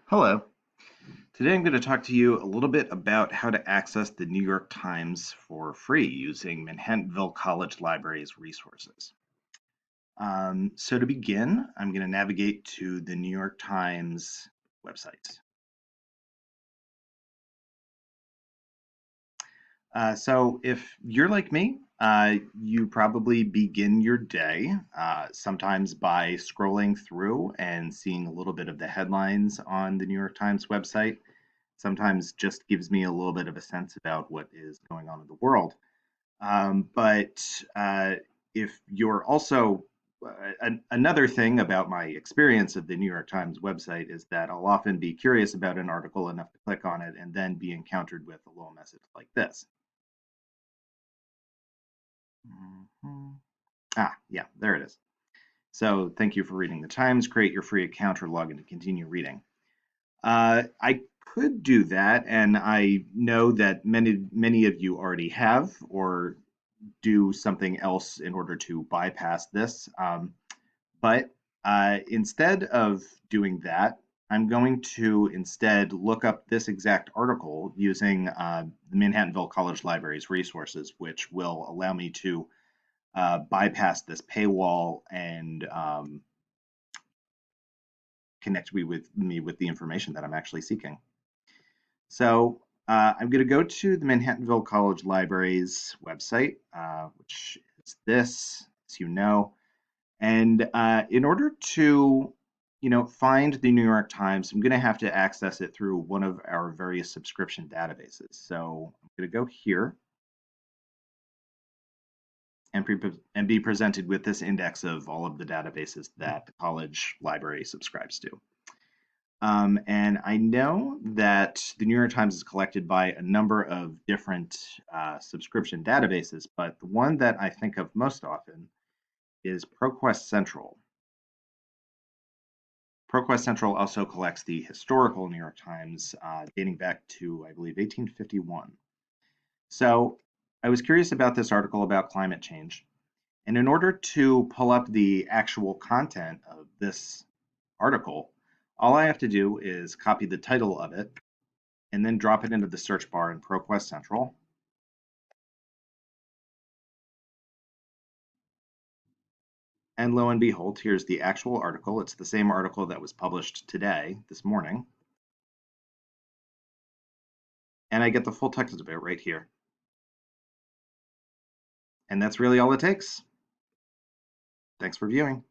Hello. Today I'm going to talk to you a little bit about how to access the New York Times for free using Manhattanville College Library's resources. So to begin, I'm going to navigate to the New York Times website. So if you're like me, you probably begin your day sometimes by scrolling through and seeing a little bit of the headlines on the New York Times website. Sometimes just gives me a little bit of a sense about what is going on in the world. But if you're also another thing about my experience of the New York Times website is that I'll often be curious about an article enough to click on it and then be encountered with a little message like this. Mhm. Yeah, there it is. So thank you for reading the Times. Create your free account or log in to continue reading. I could do that, and I know that many of you already have or do something else in order to bypass this. But instead of doing that, I'm going to instead look up this exact article using the Manhattanville College Library's resources, which will allow me to bypass this paywall and connect me with the information that I'm actually seeking. So I'm going to go to the Manhattanville College Library's website, which is this, as you know. And in order to, find the New York Times, I'm going to have to access it through one of our various subscription databases. So I'm going to go here and be presented with this index of all of the databases that the college library subscribes to. And I know that the New York Times is collected by a number of different subscription databases, but the one that I think of most often is ProQuest Central. ProQuest Central also collects the historical New York Times dating back to, I believe, 1851. So I was curious about this article about climate change. And in order to pull up the actual content of this article, all I have to do is copy the title of it and then drop it into the search bar in ProQuest Central. And lo and behold, here's the actual article. It's the same article that was published today, this morning. And I get the full text of it right here. And that's really all it takes. Thanks for viewing.